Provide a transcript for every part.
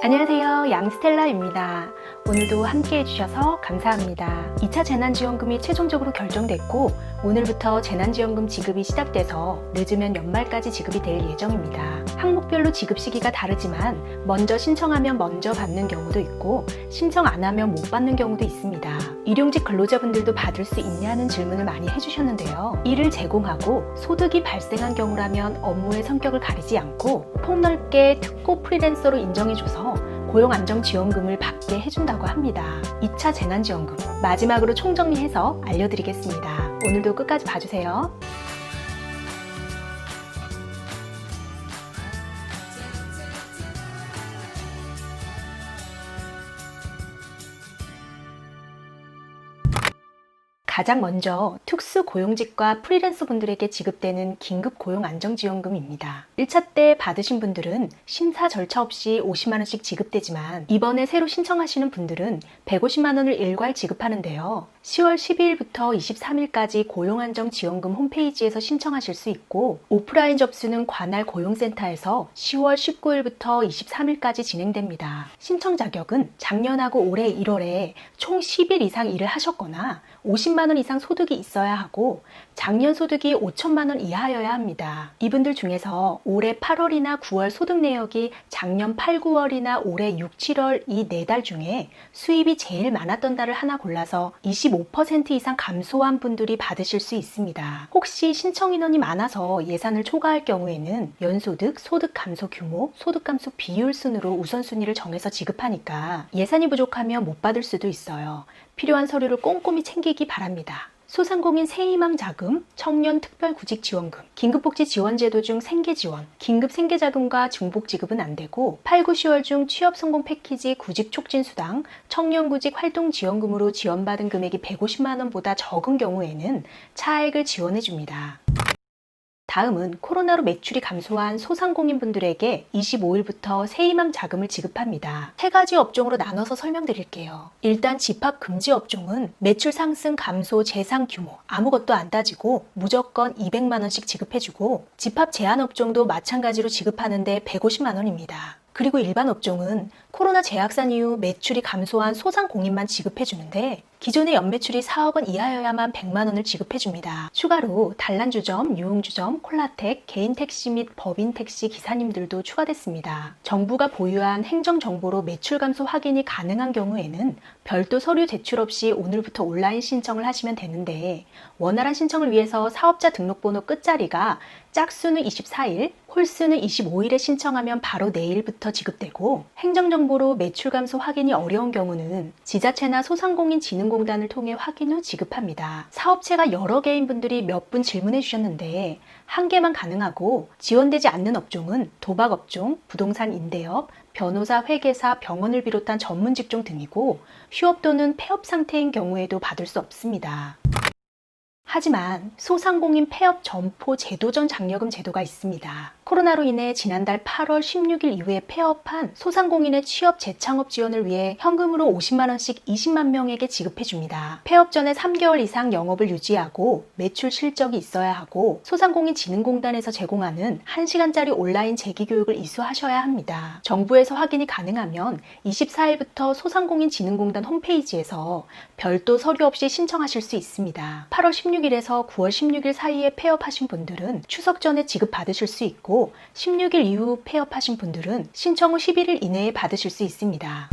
안녕하세요. 양스텔라입니다. 오늘도 함께 해주셔서 감사합니다. 2차 재난지원금이 최종적으로 결정됐고 오늘부터 재난지원금 지급이 시작돼서 늦으면 연말까지 지급이 될 예정입니다. 항목별로 지급 시기가 다르지만 먼저 신청하면 먼저 받는 경우도 있고 신청 안 하면 못 받는 경우도 있습니다. 일용직 근로자분들도 받을 수 있냐는 질문을 많이 해주셨는데요. 이를 제공하고 소득이 발생한 경우라면 업무의 성격을 가리지 않고 폭넓게 특고 프리랜서로 인정해줘서 고용안정지원금을 받게 해준다고 합니다. 2차 재난지원금 마지막으로 총정리해서 알려드리겠습니다. 오늘도 끝까지 봐주세요. 가장 먼저 특수고용직과 프리랜서 분들에게 지급되는 긴급고용안정지원금입니다. 1차 때 받으신 분들은 심사 절차 없이 50만 원씩 지급되지만 이번에 새로 신청하시는 분들은 150만 원을 일괄 지급하는데요. 10월 12일부터 23일까지 고용안정지원금 홈페이지에서 신청하실 수 있고 오프라인 접수는 관할 고용센터에서 10월 19일부터 23일까지 진행됩니다. 신청 자격은 작년하고 올해 1월에 총 10일 이상 일을 하셨거나 50만 원 이상 소득이 있어야 하고 작년 소득이 5천만 원 이하여야 합니다. 이분들 중에서 올해 8월이나 9월 소득 내역이 작년 8, 9월이나 올해 6, 7월 이 4달 중에 수입이 제일 많았던 달을 하나 골라서 25% 이상 감소한 분들이 받으실 수 있습니다. 혹시 신청 인원이 많아서 예산을 초과할 경우에는 연소득, 소득 감소 규모, 소득 감소 비율 순으로 우선순위를 정해서 지급하니까 예산이 부족하면 못 받을 수도 있어요. 필요한 서류를 꼼꼼히 챙기기 바랍니다. 소상공인 새희망 자금, 청년 특별구직 지원금, 긴급복지지원제도 중 생계지원, 긴급생계자금과 중복지급은 안 되고 8, 9, 10월 중 취업성공 패키지 구직촉진수당, 청년구직 활동지원금으로 지원받은 금액이 150만 원보다 적은 경우에는 차액을 지원해 줍니다. 다음은 코로나로 매출이 감소한 소상공인분들에게 25일부터 새희망 자금을 지급합니다. 3가지 업종으로 나눠서 설명드릴게요. 일단 집합금지 업종은 매출 상승, 감소, 재상 규모 아무것도 안 따지고 무조건 200만 원씩 지급해주고 집합 제한 업종도 마찬가지로 지급하는데 150만 원입니다. 그리고 일반 업종은 코로나 재확산 이후 매출이 감소한 소상공인만 지급해주는데 기존의 연매출이 4억 원 이하여야만 100만 원을 지급해줍니다. 추가로 단란주점, 유흥주점, 콜라텍, 개인택시 및 법인택시 기사님들도 추가됐습니다. 정부가 보유한 행정정보로 매출 감소 확인이 가능한 경우에는 별도 서류 제출 없이 오늘부터 온라인 신청을 하시면 되는데 원활한 신청을 위해서 사업자 등록번호 끝자리가 짝수는 24일, 홀수는 25일에 신청하면 바로 내일부터 지급되고 행정정보로 매출 감소 확인이 어려운 경우는 지자체나 소상공인진흥공단을 통해 확인 후 지급합니다. 사업체가 여러 개인 분들이 몇 분 질문해 주셨는데 한 개만 가능하고 지원되지 않는 업종은 도박업종, 부동산 임대업, 변호사, 회계사, 병원을 비롯한 전문 직종 등이고 휴업 또는 폐업 상태인 경우에도 받을 수 없습니다. 하지만 소상공인 폐업 점포 제도전 장려금 제도가 있습니다. 코로나로 인해 지난달 8월 16일 이후에 폐업한 소상공인의 취업 재창업 지원을 위해 현금으로 50만 원씩 20만 명에게 지급해줍니다. 폐업 전에 3개월 이상 영업을 유지하고 매출 실적이 있어야 하고 소상공인진흥공단에서 제공하는 1시간짜리 온라인 재기교육을 이수하셔야 합니다. 정부에서 확인이 가능하면 24일부터 소상공인진흥공단 홈페이지에서 별도 서류 없이 신청하실 수 있습니다. 8월 16일에서 9월 16일 사이에 폐업하신 분들은 추석 전에 지급받으실 수 있고 16일 이후 폐업하신 분들은 신청 후 11일 이내에 받으실 수 있습니다.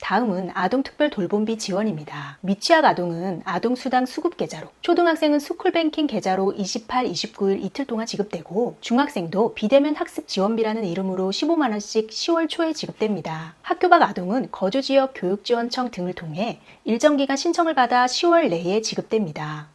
다음은 아동특별 돌봄비 지원입니다. 미취학 아동은 아동수당 수급계좌로, 초등학생은 스쿨뱅킹 계좌로 28, 29일 이틀 동안 지급되고 중학생도 비대면 학습 지원비라는 이름으로 15만 원씩 10월 초에 지급됩니다. 학교 밖 아동은 거주지역 교육지원청 등을 통해 일정 기간 신청을 받아 10월 내에 지급됩니다.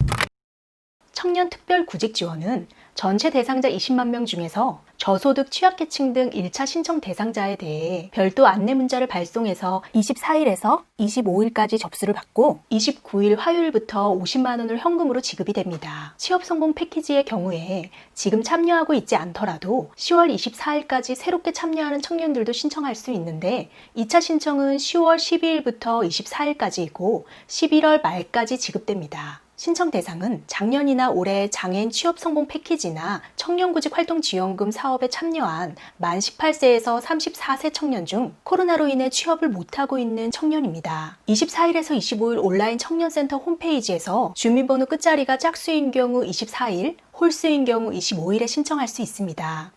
청년 특별구직 지원은 전체 대상자 20만 명 중에서 저소득 취약계층 등 1차 신청 대상자에 대해 별도 안내 문자를 발송해서 24일에서 25일까지 접수를 받고 29일 화요일부터 50만 원을 현금으로 지급이 됩니다. 취업 성공 패키지의 경우에 지금 참여하고 있지 않더라도 10월 24일까지 새롭게 참여하는 청년들도 신청할 수 있는데 2차 신청은 10월 12일부터 24일까지이고 11월 말까지 지급됩니다. 신청 대상은 작년이나 올해 장애인 취업 성공 패키지나 청년구직 활동지원금 사업에 참여한 만 18세에서 34세 청년 중 코로나로 인해 취업을 못하고 있는 청년입니다. 24일에서 25일 온라인 청년센터 홈페이지에서 주민번호 끝자리가 짝수인 경우 24일, 홀수인 경우 25일에 신청할 수 있습니다.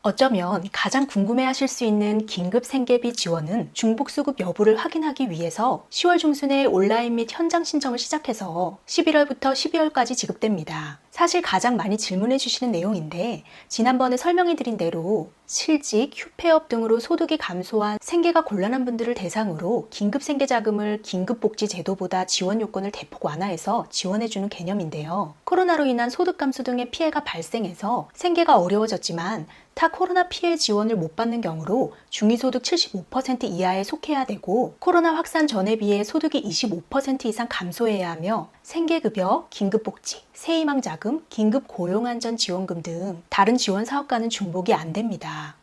어쩌면 가장 궁금해하실 수 있는 긴급 생계비 지원은 중복수급 여부를 확인하기 위해서 10월 중순에 온라인 및 현장 신청을 시작해서 11월부터 12월까지 지급됩니다. 사실 가장 많이 질문해 주시는 내용인데 지난번에 설명해 드린 대로 실직, 휴폐업 등으로 소득이 감소한 생계가 곤란한 분들을 대상으로 긴급생계자금을 긴급복지제도보다 지원 요건을 대폭 완화해서 지원해주는 개념인데요. 코로나로 인한 소득 감소 등의 피해가 발생해서 생계가 어려워졌지만 타 코로나 피해 지원을 못 받는 경우로 중위소득 75% 이하에 속해야 되고 코로나 확산 전에 비해 소득이 25% 이상 감소해야 하며 생계급여, 긴급복지, 새희망자금, 긴급고용안전지원금 등 다른 지원 사업과는 중복이 안 됩니다.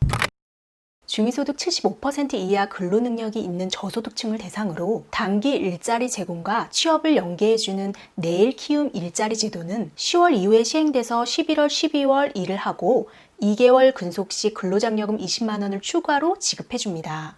중위소득 75% 이하 근로능력이 있는 저소득층을 대상으로 단기 일자리 제공과 취업을 연계해주는 내일 키움 일자리 제도는 10월 이후에 시행돼서 11월, 12월 일을 하고 2개월 근속 시 근로장려금 20만 원을 추가로 지급해줍니다.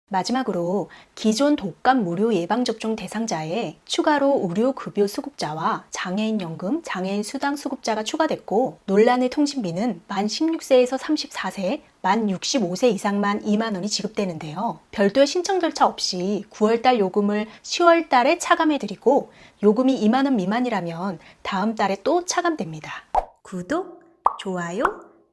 마지막으로 기존 독감 무료 예방접종 대상자에 추가로 의료급여 수급자와 장애인연금, 장애인수당 수급자가 추가됐고 논란의 통신비는 만 16세에서 34세, 만 65세 이상만 2만 원이 지급되는데요. 별도의 신청 절차 없이 9월달 요금을 10월달에 차감해드리고 요금이 2만 원 미만이라면 다음 달에 또 차감됩니다. 구독, 좋아요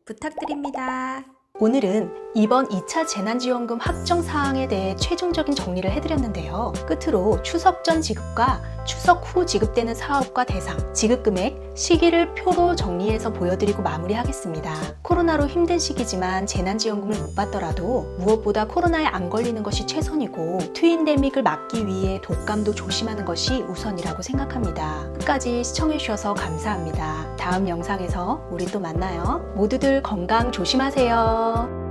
부탁드립니다. 오늘은 이번 2차 재난지원금 확정 사항에 대해 최종적인 정리를 해드렸는데요. 끝으로 추석 전 지급과 추석 후 지급되는 사업과 대상, 지급금액, 시기를 표로 정리해서 보여드리고 마무리하겠습니다. 코로나로 힘든 시기지만 재난지원금을 못 받더라도 무엇보다 코로나에 안 걸리는 것이 최선이고 트윈데믹을 막기 위해 독감도 조심하는 것이 우선이라고 생각합니다. 끝까지 시청해주셔서 감사합니다. 다음 영상에서 우리 또 만나요. 모두들 건강 조심하세요.